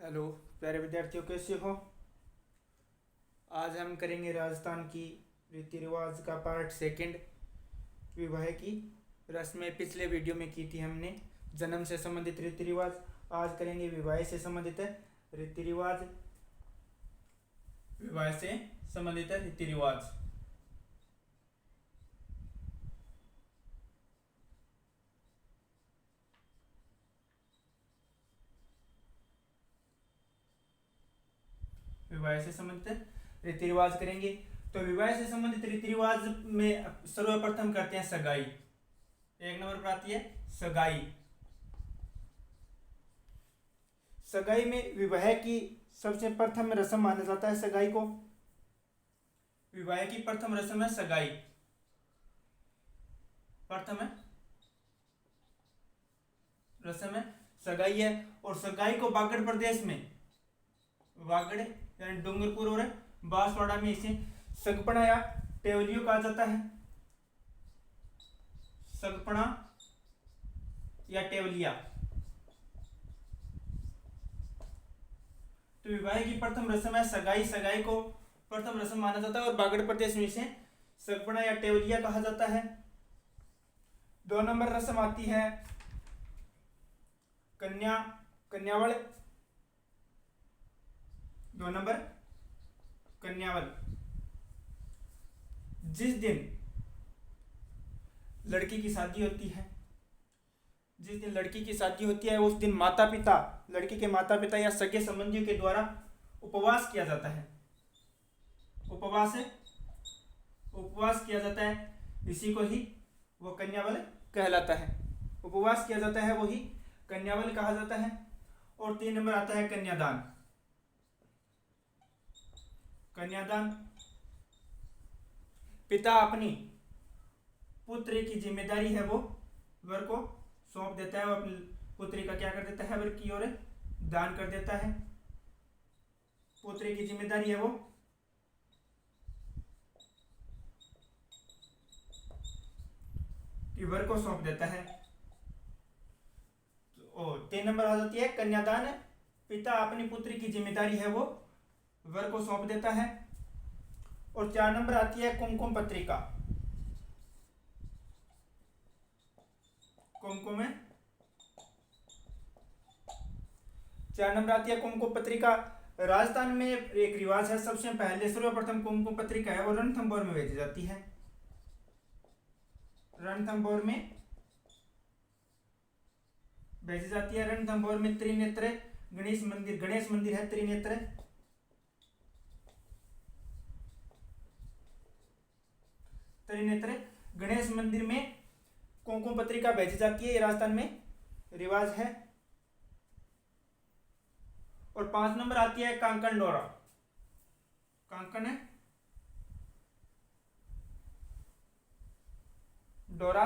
Hello प्यारे विद्यार्थियों, कैसे हो। आज हम करेंगे राजस्थान की रीति रिवाज का पार्ट सेकंड, विवाह की रस्में। पिछले वीडियो में की थी हमने जन्म से संबंधित रीति रिवाज। आज करेंगे विवाह से संबंधित रीति रिवाज। विवाह से संबंधित रीति रिवाज। विवाह से संबंधित रीति रिवाज करेंगे। तो विवाह से संबंधित रीति रिवाज में सर्वप्रथम करते हैं सगाई। एक नंबर पर आती है सगाई। सगाई में विवाह की सबसे प्रथम रस्म माना जाता है सगाई को। विवाह की प्रथम रस्म है सगाई। प्रथम है रस्म है सगाई है। और सगाई को बागड़ प्रदेश में, बागड़ यानी डूंगरपुर और बांसवाड़ा में इसे सगपना या टेवलियो कहा जाता है। सगपना या टेवलिया। तो विवाह की प्रथम रस्म है सगाई। सगाई को प्रथम रस्म माना जाता है और बागड़ प्रदेश में इसे सगपना या टेवलिया कहा जाता है। 2 नंबर रस्म आती है कन्यावल। 2 नंबर कन्यावल। जिस दिन लड़की की शादी होती है, जिस दिन लड़की की शादी होती है उस दिन माता पिता, लड़की के माता पिता या सगे संबंधियों के द्वारा उपवास किया जाता है। उपवास किया जाता है। इसी को ही वो कन्यावल कहलाता है। उपवास किया जाता है, वही कन्यावल कहा जाता है। और 3 नंबर आता है कन्यादान। कन्यादान पिता अपनी पुत्री की जिम्मेदारी है वो वर को सौंप देता है। वो अपनी पुत्री का क्या कर देता है, वर की ओर दान कर देता है। पुत्री की जिम्मेदारी है वो वर को सौंप देता है। और 3 नंबर आ जाती है कन्यादान। पिता अपनी पुत्री की जिम्मेदारी है वो वर को सौंप देता है। और 4 नंबर आती है कुमकुम पत्रिका। कुमकुम में 4 नंबर आती है कुमकुम पत्रिका। राजस्थान में एक रिवाज है, सबसे पहले सर्वप्रथम कुमकुम पत्रिका है वो रणथंभौर में भेजी जाती है। रणथंभौर में भेजी जाती है। रणथंभौर में त्रिनेत्र गणेश मंदिर है। त्रिनेत्र गणेश मंदिर में कुमकुम पत्रिका भेजी जाती है। ये राजस्थान में रिवाज है। और 5 नंबर आती है कांकण डोरा। कांकण डोरा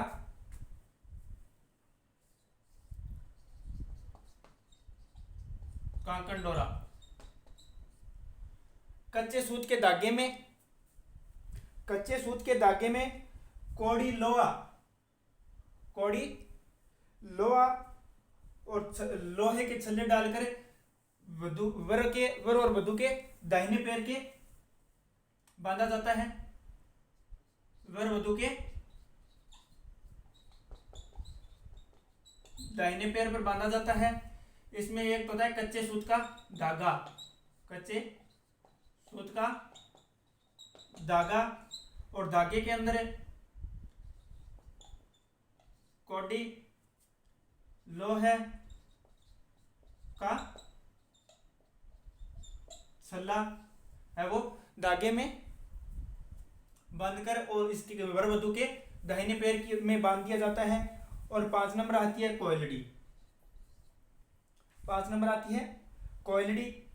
कांकण डोरा। कच्चे सूत के धागे में कौड़ी लोहा और लोहे के छल्ले डालकर वर और वधू के दाहिने पैर के बांधा जाता है। वर वधू के दाहिने पैर पर बांधा जाता है। इसमें एक तो होता है कच्चे सूत का धागा। कच्चे सूत का धागा और धागे के अंदर कौड़ी लोहे का छल्ला है वो धागे में बांधकर और इसके वर वधू के दाहिने पैर में बांध दिया जाता है। और 5 नंबर आती है कोयलड़ी। 5 नंबर आती है कोयलड़ी।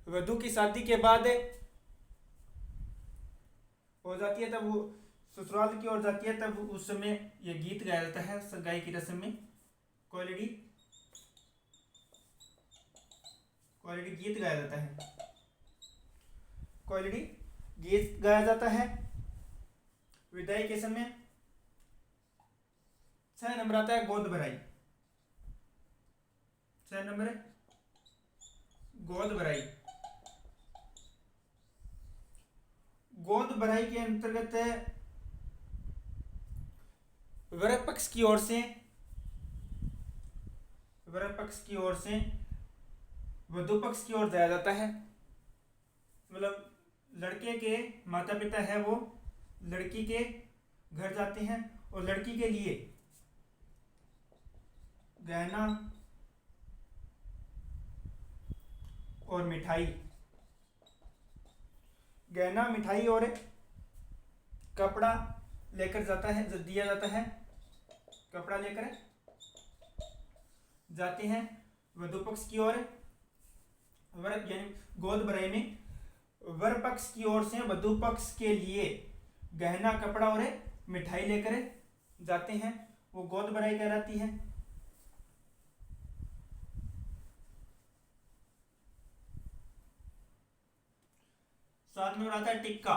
वधू की शादी के बाद हो जाती है, तब वो ससुराल की ओर जाती है, तब उस समय ये गीत गाया जाता है सगाई की रस्म में। कोयलड़ी गीत गाया जाता है। कोयलड़ी गीत गाया जाता है। विदाई के समय 6 नंबर आता है गोद भराई। 6 नंबर है गोद भराई। गोद भराई के अंतर्गत वर पक्ष की ओर से वधु पक्ष की ओर जाया जाता है। मतलब लड़के के माता पिता है वो लड़की के घर जाते हैं और लड़की के लिए गहना और मिठाई और कपड़ा लेकर जाता है, दिया जाता है। कपड़ा लेकर जाते हैं वधु पक्ष की ओर। वर यानी गोद भराई में वर पक्ष की ओर से वधु पक्ष के लिए गहना कपड़ा और मिठाई लेकर जाते हैं, वो गोद भराई कहलाती है। साथ में आता है टिक्का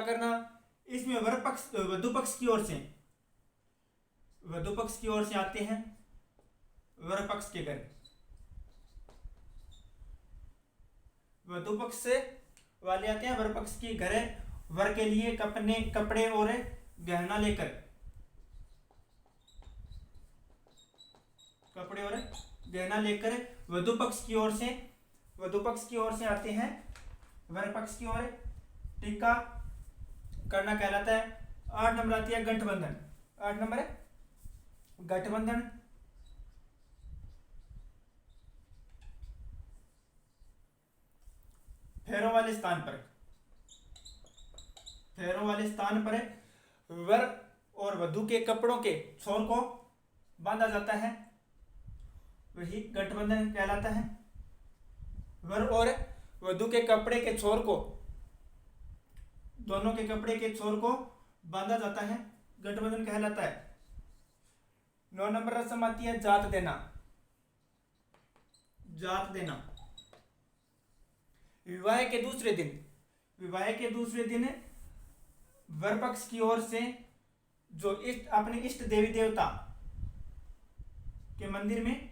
करना। इसमें वधु पक्ष की ओर से आते हैं वर पक्ष के घर। वधु पक्ष से वाले आते हैं वर पक्ष के घर, वर के लिए कपड़े और गहना लेकर वधु पक्ष की ओर से आते हैं वर पक्ष की ओर। टिक्का करना कहलाता है। 8 नंबर आती है गठबंधन। 8 नंबर है गठबंधन। फेरों वाले स्थान पर वर और वधु के कपड़ों के छोर को बांधा जाता है, वही गठबंधन कहलाता है। वर और वधु के कपड़े के छोर को, दोनों के कपड़े के छोर को बांधा जाता है, गठबंधन कहलाता है। 9 नंबर रस्म आती है जात देना। विवाह के दूसरे दिन वर पक्ष की ओर से जो अपने इष्ट देवी देवता के मंदिर में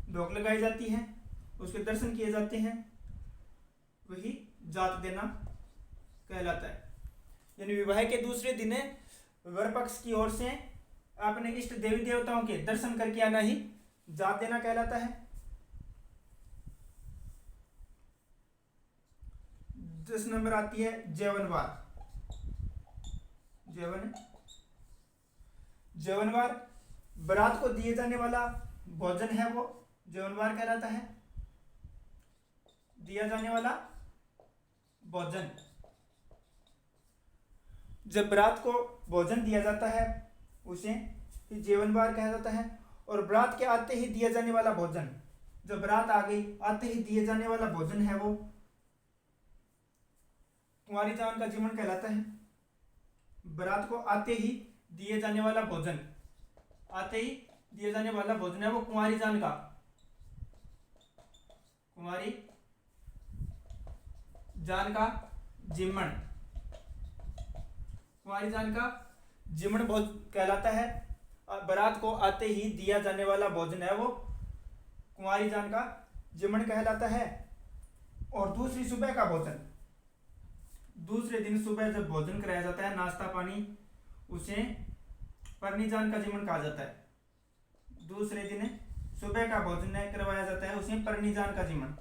ढोक लगाई जाती है, उसके दर्शन किए जाते हैं, वही जात देना कहलाता है। यानी विवाह के दूसरे दिन वर पक्ष की ओर से अपने इष्ट देवी देवताओं के दर्शन करके आना ही जात देना कहलाता है। 10 नंबर आती है जेवनवार। बारात को दिए जाने वाला भोजन है वो जेवनवार कहलाता है। दिया जाने वाला भोजन, जब बारात को भोजन दिया जाता है उसे जेवनवार कहा जाता है। और बारात के आते ही दिया जाने वाला भोजन, जब बारात आ गई आते ही दिए जाने वाला भोजन है वो कुंवारी जान का जीवन कहलाता है। बारात को आते ही दिए जाने वाला भोजन है वो कुंवारी जान जिमण भोज कहलाता है। बारात को आते ही दिया जाने वाला भोजन है वो कुंवारी जान का जिमण कहलाता है। और दूसरे दिन सुबह जब भोजन कराया जाता है, नाश्ता पानी, उसे परनी जान का जिमण कहा जाता है। दूसरे दिन सुबह का भोजन करवाया जाता है, उसे परनी जान का जिमण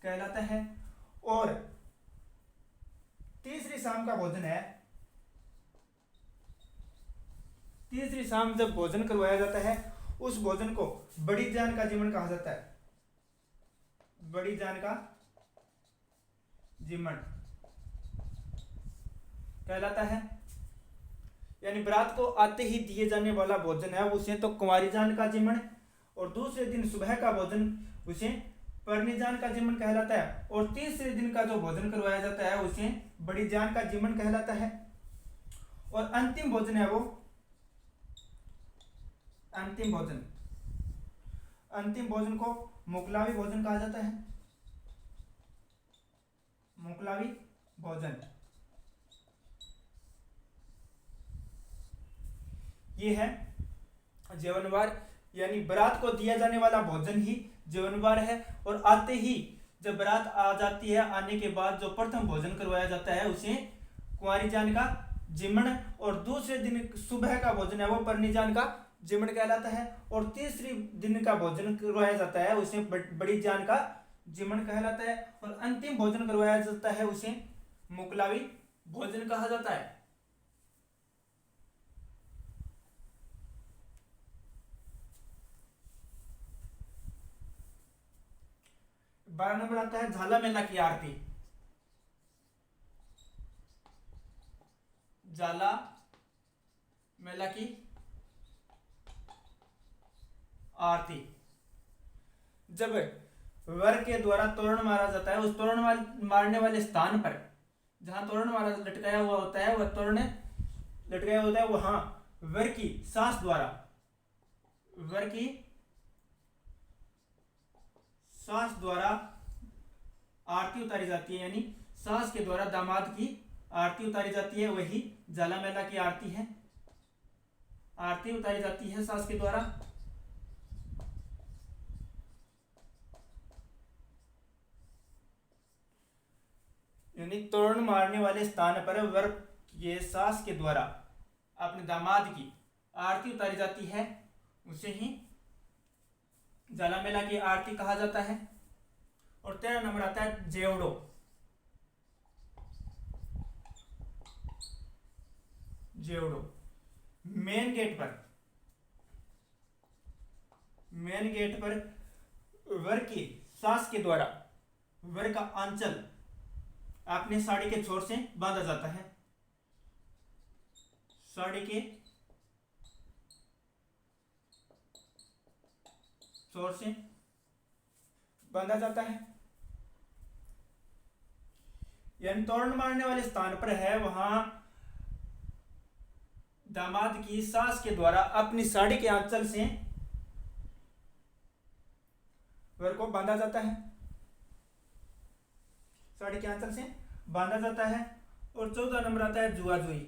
कहलाता है। और तीसरी शाम का भोजन है, तीसरी शाम जब भोजन करवाया जाता है उस भोजन को बड़ी जान का जिमण कहा जाता है। बड़ी जान का जिमण कहलाता है। यानी बारात को आते ही दिए जाने वाला भोजन है उसे तो कुंवारी जान का जिमण, और दूसरे दिन सुबह का भोजन उसे परनी जान का जिमण कहलाता है। और तीसरे दिन का जो भोजन करवाया जाता है उसे बड़ी जान का जिमण कहलाता है। और अंतिम भोजन है वो अंतिम भोजन को मुकलावी भोजन कहा जाता है। मुकलावी भोजन ये है जीवनवार, यानी बारात को दिया जाने वाला भोजन ही जीवनवार है। और आते ही जब बारात आ जाती है, आने के बाद जो प्रथम भोजन करवाया जाता है उसे कुंवारी जान का जिमण, और दूसरे दिन सुबह का भोजन है वो परनी जान का जिमण कहलाता है। और तीसरी दिन का भोजन करवाया जाता है उसे बड़ी जान का जिमण कहलाता है। और अंतिम भोजन करवाया जाता है उसे मुकलावी भोजन कहा जाता है। 12 नंबर आता है झाला मेला की आरती। झाला मेला की आरती जब वर के द्वारा तोरण मारा जाता है, उस तोरण मारने वाले स्थान पर जहां तोरण मारा लटकाया हुआ होता है, वह तोरण लटकाया होता है, वहां वर की सास द्वारा आरती उतारी जाती है, यानी सास के द्वारा दामाद की आरती उतारी जाती है, वही झाला मेला की आरती है। आरती उतारी जाती है सास के द्वारा। यानी तोरण मारने वाले स्थान पर वर के सास के द्वारा अपने दामाद की आरती उतारी जाती है, उसे ही झाला मेला की आरती कहा जाता है। और 13 नंबर आता है जेवड़ो। जेवड़ो मेन गेट पर वर की सास के द्वारा वर का आंचल अपने साड़ी के छोर से बांधा जाता है। साड़ी के छोर से बांधा जाता है। यानी तोरण मारने वाले स्थान पर है, वहां दामाद की सास के द्वारा अपनी साड़ी के आंचल से वर को बांधा जाता है, साड़ी के आंचल से बांधा जाता है। और 14 नंबर आता है जुआ जुई।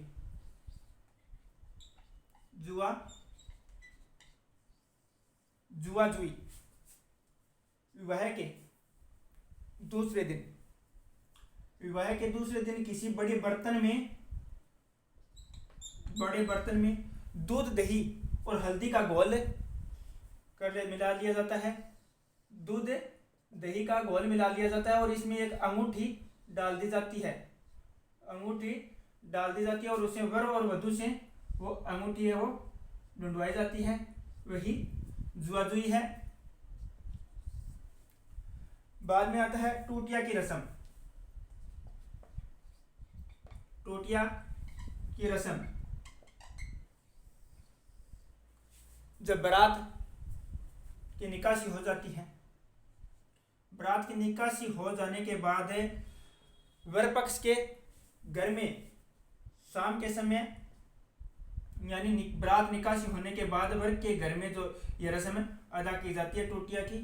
जुआ जुई विवाह के दूसरे दिन किसी बड़े बर्तन में दूध, दही और हल्दी का घोल मिला लिया जाता है। दूध दही का घोल मिला लिया जाता है और इसमें एक अंगूठी डाल दी जाती है। और उसे वर और वधू से वो अंगूठी है वो ढूंढवाई जाती है, वही जुआ जुई है। बाद में आता है टूटिया की रस्म। जब बारात की निकासी हो जाती है, बारात की निकासी हो जाने के बाद वर पक्ष के घर में शाम के समय, यानी बारात निकासी होने के बाद वर के घर में जो ये रस्म अदा की जाती है टोटिया की,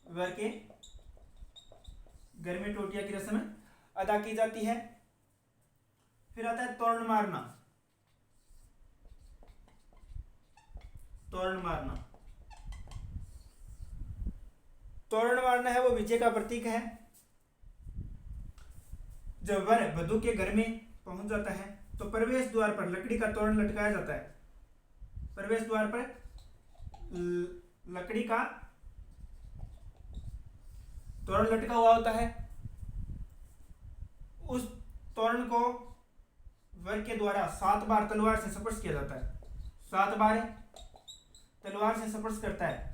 वर के घर में टोटिया की रस्म अदा की जाती है। फिर आता है तोरण मारना। तोरण मारना है वो विजय का प्रतीक है। जब वर वधू के घर में पहुंच जाता है तो प्रवेश द्वार पर लकड़ी का तोरण लटकाया जाता है। प्रवेश द्वार पर लकड़ी का तोरण लटका हुआ होता है। उस तोरण को वर के द्वारा 7 बार तलवार से स्पर्श किया जाता है। 7 बार तलवार से स्पर्श करता है।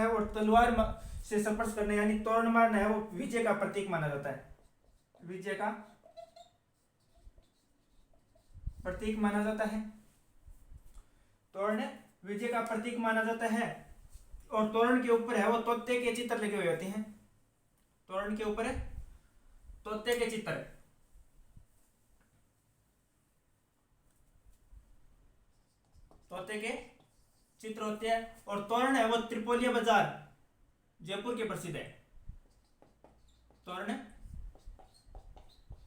और तलवार से स्पर्श करना यानी तोरण मारना है वो विजय का प्रतीक माना जाता है। विजय का प्रतीक माना जाता है। तोरण विजय का प्रतीक माना जाता है। और तोरण के ऊपर है वो तोते के चित्र लगे हुए होते हैं। तोरण के ऊपर तोते के चित्र। तोते के चित्र होते हैं। और तोरण है वो त्रिपोलिया बाजार जयपुर के प्रसिद्ध है। तोरण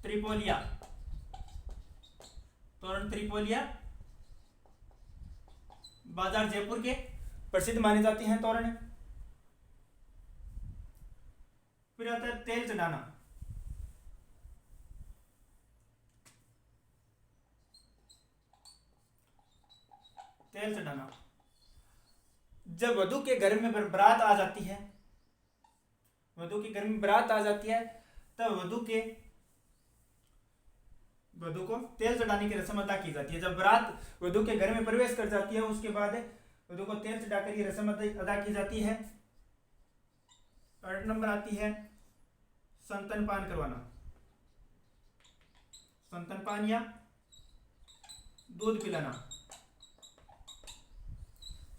त्रिपोलिया, तोरण त्रिपोलिया बाजार जयपुर के प्रसिद्ध माने जाते हैं तोरण। फिर आता है तेल चढ़ाना। तेल चढ़ाना, जब वधु के घर में बारात आ जाती है, वधु के घर में बारात आ जाती है, तब वधु को तेल चढ़ाने की रस्म अदा की जाती है। जब बारात वधु के घर में प्रवेश कर जाती है, उसके बाद वधु को तेल चढ़ाकर ये रस्म अदा की जाती है। 8 नंबर आती है स्तनपान करवाना। स्तनपान या दूध पिलाना।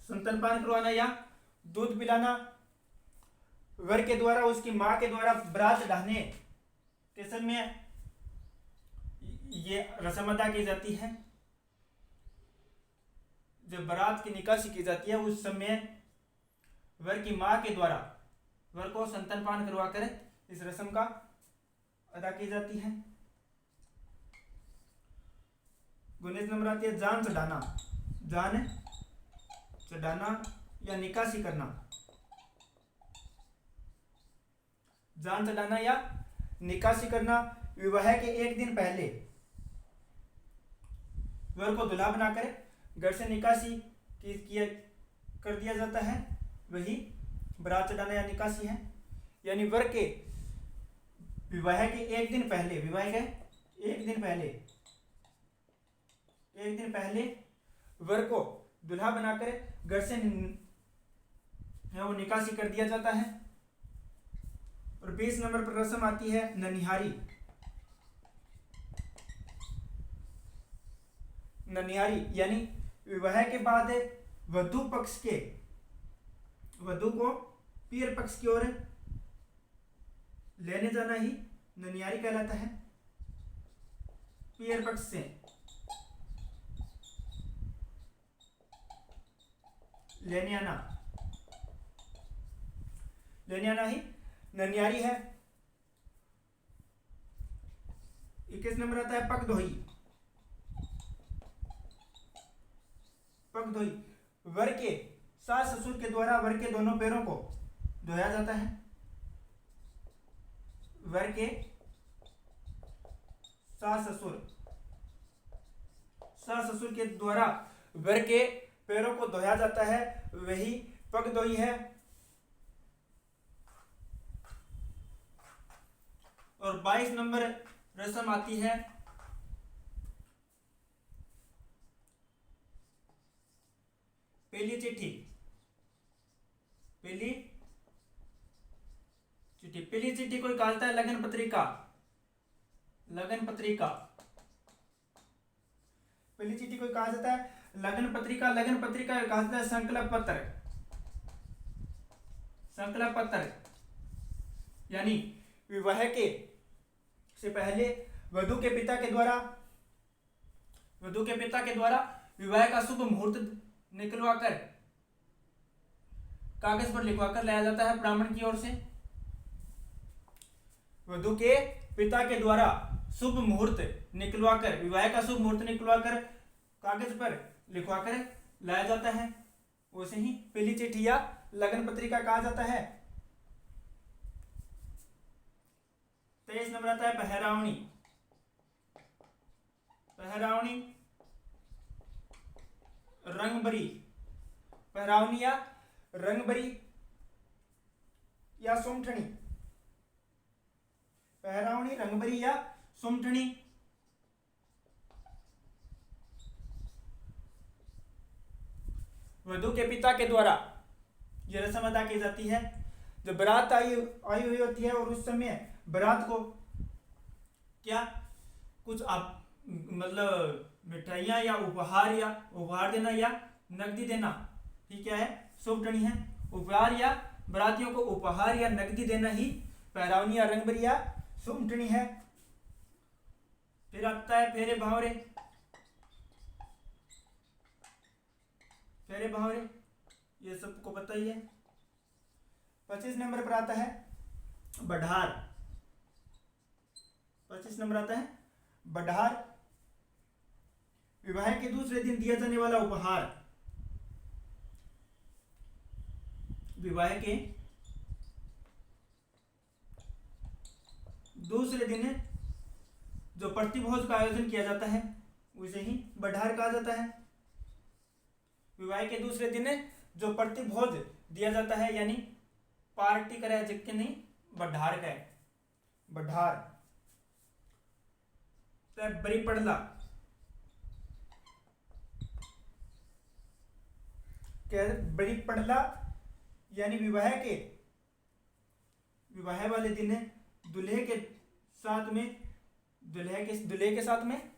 स्तनपान करवाना या दूध पिलाना वर के द्वारा उसकी मां के द्वारा बारात ढाने के समय ये रस्म अदा की जाती है। जब बारात की निकासी की जाती है उस समय वर की मां के द्वारा वर को स्तनपान करवाकर इस रस्म का अदा की जाती है। 19 नंबर आती है जान चढ़ाना। जान चढ़ाना या निकासी करना। जान चढ़ाना या निकासी करना विवाह के एक दिन पहले वर को दूल्हा बनाकर घर से निकासी कर दिया जाता है, वही बारात चढ़ाना या निकासी है। यानी वर के विवाह के एक दिन पहले, विवाह के एक दिन पहले वर को दूल्हा बनाकर घर से वो निकासी कर दिया जाता है। और 20 नंबर पर रस्म आती है ननिहारी। ननिहारी यानी विवाह के बाद वधु को पीर पक्ष की ओर लेने जाना ही ननिहारी कहलाता है। पीर पक्ष से लेने आना ही ननिहारी है। 21 नंबर आता है पगधोई। पगधोई वर के सास ससुर के द्वारा वर के दोनों पैरों को धोया जाता है। वर के सास ससुर के द्वारा वर के पैरों को धोया जाता है, वही पगधोई है। और 22 नंबर रस्म आती है पहली चिट्ठी। पहली चिट्ठी कोई कहता है लगन पत्रिका। पहली चिट्ठी कोई कहा जाता है लगन पत्रिका कहा जाता है संकल्प पत्र। यानी विवाह के से पहले वधु के पिता के द्वारा विवाह का शुभ मुहूर्त निकलवाकर कागज पर लिखवाकर लाया जाता है ब्राह्मण की ओर से। वधु के पिता के द्वारा शुभ मुहूर्त निकलवाकर, विवाह का शुभ मुहूर्त निकलवाकर कागज पर लिखवाकर लाया जाता है, उसे ही पहली चिट्ठी या लगन पत्रिका कहा जाता है। 23 नंबर आता है पहरावनी। रंगबरी। पहरावनी या रंगबरी या सुमठनी। पहरावनी, रंगबरी या सुमठनी। वधु के पिता के द्वारा यह रस्म अदा की जाती है। जब बारात आई हुई होती है और उस समय बारात को क्या कुछ मतलब मिठाइयाँ या उपहार देना या नकदी देना, ठीक क्या है, सुमठनी है। उपहार या बारातियों को उपहार या नकदी देना ही पहरावनी या रंगबरी या सुमठनी है। फिर आता है फेरे भावरे। फेरे बहावरे, ये सबको पता ही है। 25 नंबर पर आता है बढ़ार। 25 नंबर आता है बढ़ार, विवाह के दूसरे दिन दिया जाने वाला उपहार। विवाह के दूसरे दिन जो प्रतिभोज का आयोजन किया जाता है उसे ही बढ़ार कहा जाता है। विवाह के दूसरे दिन जो प्रतिभोज दिया जाता है यानी पार्टी करे जिसके नहीं बढ़ार का है। बढ़ार बड़ी पड़ला, बड़ी पड़ला यानी विवाह वाले दिन दूल्हे के साथ में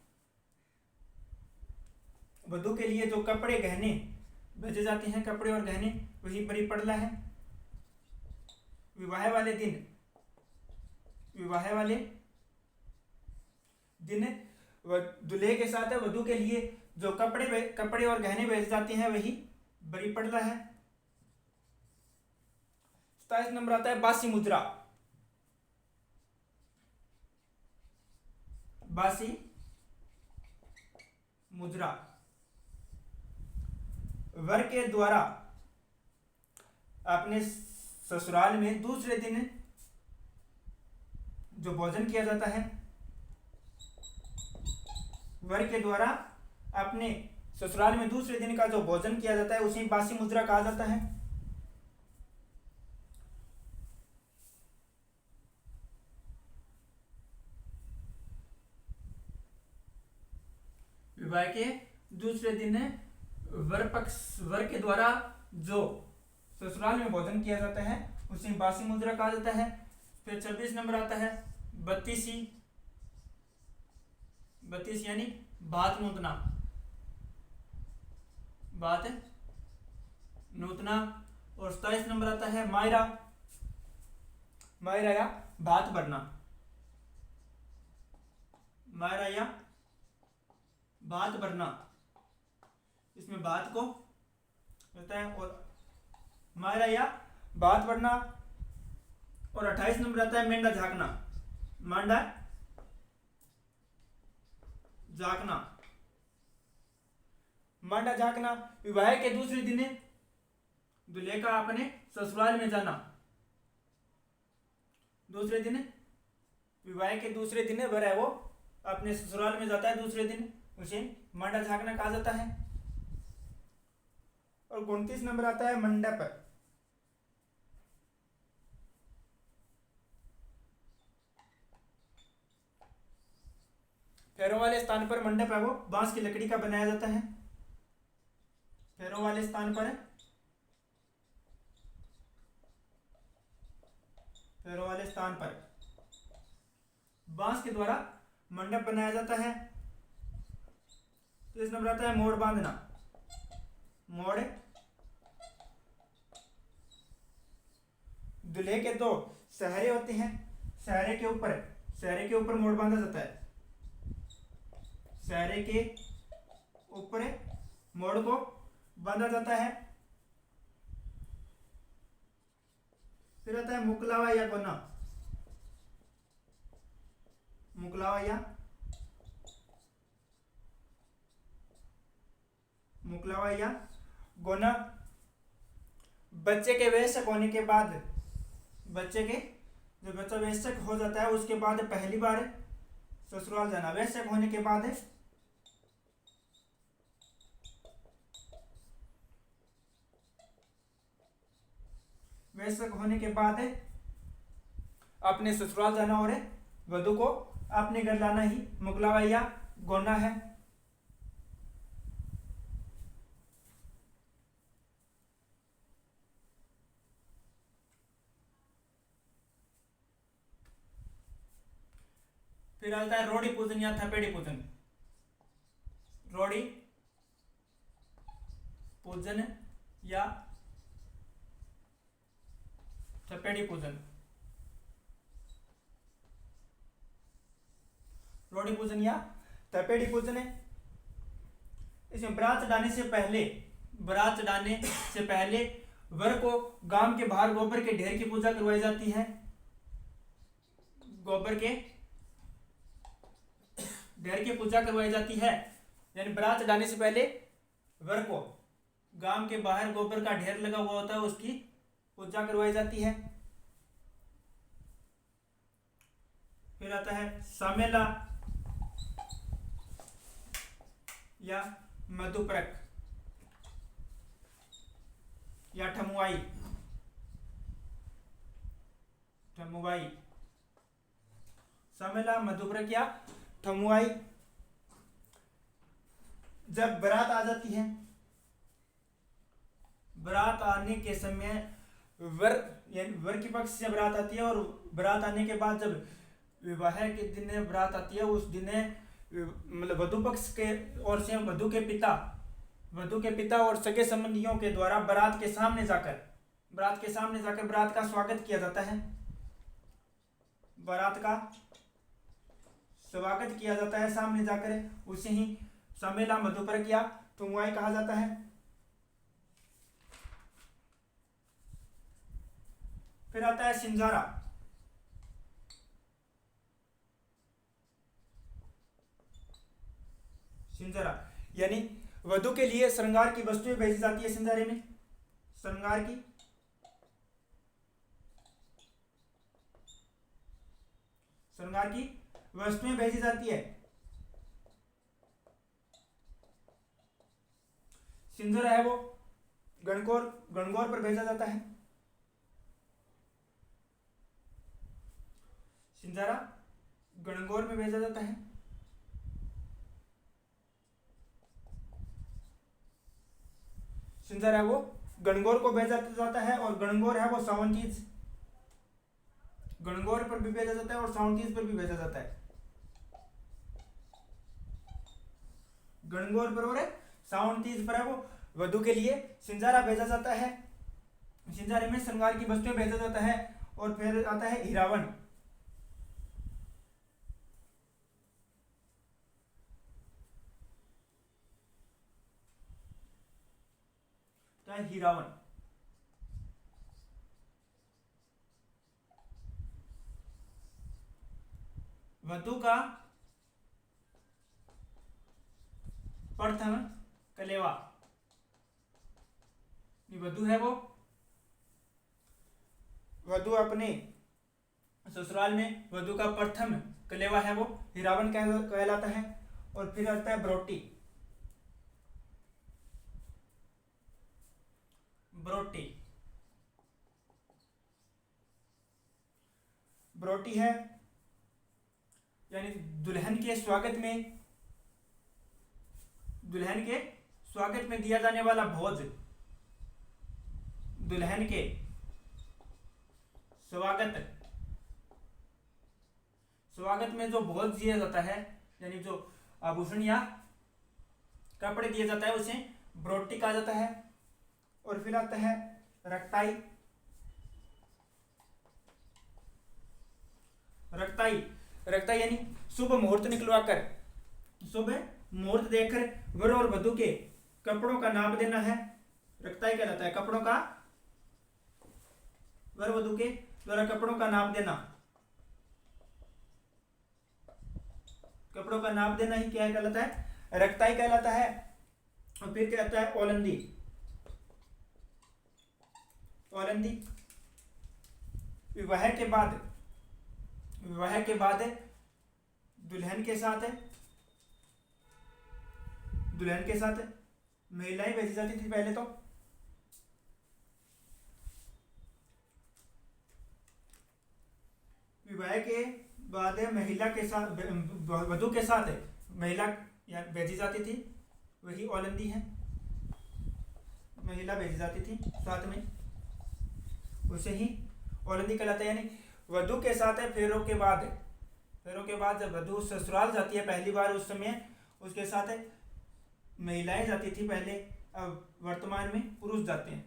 वधू के लिए जो कपड़े गहने भेजे जाते हैं, कपड़े और गहने, वही बड़ी पड़ला है। विवाह वाले दिन दूल्हे के साथ वधू के लिए जो कपड़े और गहने भेजे जाते हैं वही बड़ी पड़ला है। 27 नंबर आता है बासी मुद्रा। बासी मुद्रा, वर के द्वारा अपने ससुराल में दूसरे दिन जो भोजन किया जाता है, वर के द्वारा अपने ससुराल में दूसरे दिन का जो भोजन किया जाता है उसे बासी मुद्रा कहा जाता है। विवाह के दूसरे दिन वर के द्वारा जो ससुराल में भोजन किया जाता है उसे बासी मुद्रा कहा जाता है। फिर 26 नंबर आता है बत्तीसी यानी बात नूतना। और 27 नंबर आता है मायरा या बात भरना। मायरा या बात भरना, इसमें बात को होता है। और मायरा या बात भरना। और 28 नंबर आता है मेंढा झांकना। मांडा झांकना, विवाह के दूसरे दिन दूल्हे का अपने ससुराल में जाना। विवाह के दूसरे दिन वर है वो अपने ससुराल में जाता है दूसरे दिन, उसे मांडा झांकना कहा जाता है। और 29 नंबर आता है मंडप। पैरों वाले स्थान पर मंडप है वो बांस की लकड़ी का बनाया जाता है। पैरों वाले स्थान पर बांस के द्वारा मंडप बनाया जाता है। तो इस नंबर आता है मोड़ बांधना। मोड़ दूल्हे के दो सहरे होते हैं, सहरे के ऊपर मोड़ बांधा जाता है। सहरे के ऊपर मोड़ को बांधा जाता है। फिर आता है मुकलावा या गोना। मुकलावा या गोना, बच्चे के वयस्क होने के बाद, जब बच्चा वयस्क हो जाता है उसके बाद पहली बार ससुराल जाना। वयस्क होने के बाद अपने ससुराल जाना और वधू को अपने घर लाना ही मुकलावा या गोना है। फिर आता है रोड़ी पूजन या थपेड़ी पूजन। रोड़ी पूजन या थपेड़ी पूजन। रोड़ी पूजन या थपेड़ी पूजन है। इसमें बारात जाने से पहले बारात चढ़ाने से पहले वर को गांव के बाहर गोबर के ढेर की पूजा करवाई जाती है। गोबर के ढेर की पूजा करवाई जाती है, यानी बारात चढ़ाने से पहले वर को गांव के बाहर गोबर का ढेर लगा हुआ होता है, उसकी पूजा करवाई जाती है। फिर आता है सामेला या मधुपरक या ठमुआई। ठमुआई, सामेला, मधुपरक या ठमुआई। जब बारात आ जाती है, बारात आने के समय वर यानी वर के पक्ष से बारात आती है, और बारात आने के बाद जब विवाह के दिन बारात आती है, उस दिन मतलब वधु पक्ष के ओर से वधु के पिता और सगे संबंधियों के द्वारा बारात के सामने जाकर बारात का स्वागत किया जाता है। बारात का स्वागत किया जाता है सामने जाकर, उसे ही सामेला, मधुपरक या ठमुआई कहा जाता है। फिर आता है सिंजारा। सिंजारा यानी वधु के लिए श्रृंगार की वस्तुएं भेजी जाती है। सिंजारे में श्रृंगार की वस्तुएं भेजी जाती है। सिंजारा है वो गणगौर पर भेजा जाता है। सिंजारा गणगौर में भेजा जाता है। सिंजारा है वो गणगौर को भेजा जाता है, और गणगौर है वो सावंतीज, गणगौर पर भी भेजा जाता है और सावंतीज पर भी भेजा जाता है। गणगौर पर और सावंतीज पर है वो वधु के लिए सिंजारा भेजा जाता है। सिंजारे में श्रृंगार की वस्तुएं भेजा जाता है। और फिर आता है हीरावन। हीरावन वधु का प्रथम कलेवा। वधु है वो वधु अपने ससुराल में वधु का प्रथम कलेवा है वो हीरावन कहलाता है। और फिर आता है ब्रोटी। ब्रोटी है यानी दुल्हन के स्वागत में दिया जाने वाला भोज। दुल्हन के स्वागत में जो भोज दिया जाता है, यानी जो आभूषण या कपड़े दिए जाता है, उसे ब्रोटी कहा जाता है। और फिर आता है रक्ताई। रक्ताई यानी शुभ मुहूर्त निकलवाकर, शुभ मुहूर्त देखकर वर और वधु के कपड़ों का नाप देना है, रक्ताई कहलाता है। कपड़ों का वर वधु के द्वारा कपड़ों का नाप देना, कपड़ों का नाप देना ही क्या कहलाता है, रक्ताई कहलाता है। और फिर कहता है ओलंदी। विवाह के बाद दुल्हन के साथ महिलाएं भेजी जाती थी पहले तो। विवाह के बाद महिला के साथ वधु के साथ महिला भेजी जाती थी, वही ओलंदी है। महिला भेजी जाती थी साथ में, उसे ही ओलंदी कहलाता है। यानी वधु के साथ फेरों के बाद जब वधु ससुराल जाती है पहली बार, उस समय उसके साथ महिलाएं जाती थी पहले। अब वर्तमान में पुरुष जाते हैं,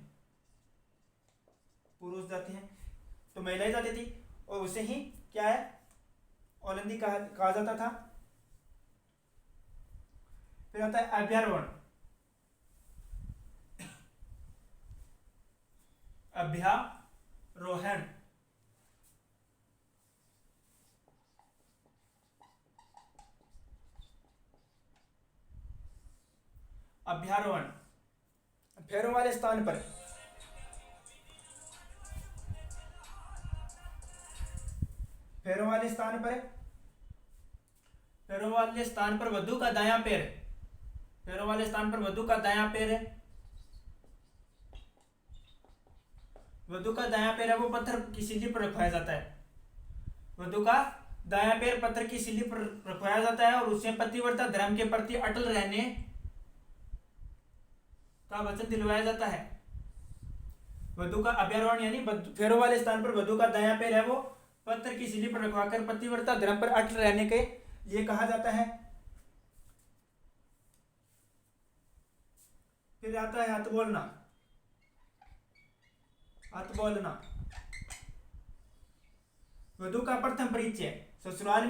तो महिलाएं जाती थी, और उसे ही क्या है, ओलंदी कहा जाता था। फिर आता है अभ्यारोहण। अभ्यारोहण। अभ्यारोहण पैरों वाले स्थान पर पैरों वाले स्थान पर पैरों वाले स्थान पर वधु का दायां पैर, पैरों वाले स्थान पर वधु का दायां पैर है, वधु का दायां पैर है वो पत्थर की सिल्ली पर रखवाया जाता है। वधु का दायां पैर पत्थर की सिल्ली पर रखवाया जाता है और उसे पतिव्रता धर्म के प्रति अटल रहने का वचन दिलवाया जाता है। वधु का अभ्यारोहण यानी पैरों वाले स्थान पर वधु का दायां पैर है वो पत्थर की सिल्ली पर रखवाकर पतिव्रता धर्म पर अटल रहने के लिए कहा जाता है। फिर आता है हाथ बोलना। हाथ बोलना वधु का प्रथम परिचय ससुराल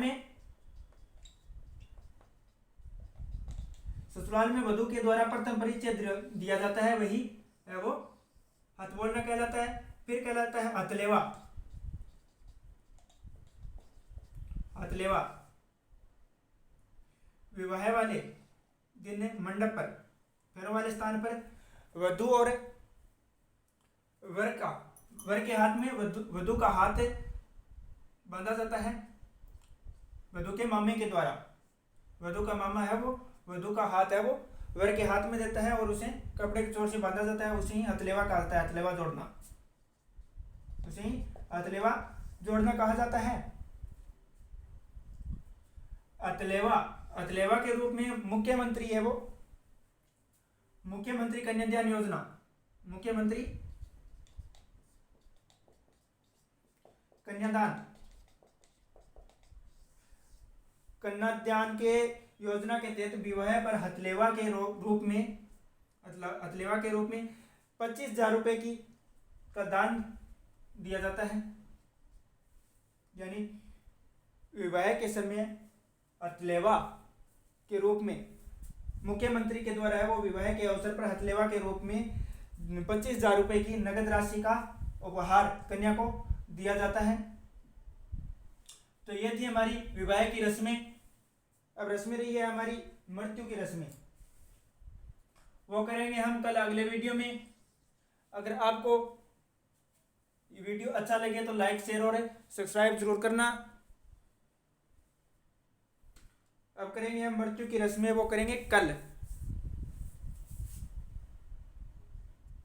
में वधु के द्वारा प्रथम परिचय दिया जाता है, वही है वो हाथ बोलना कहलाता है। फिर कहलाता है हथलेवा। हथलेवा विवाह वाले दिन मंडप पर पैरों वाले स्थान पर वधु और वर के हाथ में वधु का हाथ बांधा जाता है वधु के मामे के द्वारा। वधु का मामा है वो वधु का हाथ है वो वर के हाथ में देता है और उसे कपड़े के चोर से बांधा जाता है। उसे ही हथलेवा कहता है। हथलेवा जोड़ना, उसे ही हथलेवा जोड़ना कहा जाता है। हथलेवा के रूप में मुख्यमंत्री है वो मुख्यमंत्री कन्यादान योजना। मुख्यमंत्री कन्यादान के योजना के तहत विवाह पर हथलेवा के रूप में 25,000 रुपए का दान दिया जाता है। यानी विवाह के समय हथलेवा के रूप में मुख्यमंत्री के द्वारा है वो विवाह के अवसर पर हथलेवा के रूप में 25,000 रुपए की नगद राशि का उपहार कन्या को दिया जाता है। तो ये थी हमारी विवाह की रस्में। अब रस्में रही है हमारी मृत्यु की रस्में, वो करेंगे हम कल अगले वीडियो में। अगर आपको ये वीडियो अच्छा लगे तो लाइक शेयर और सब्सक्राइब जरूर करना। अब करेंगे हम मृत्यु की रस्में, वो करेंगे कल।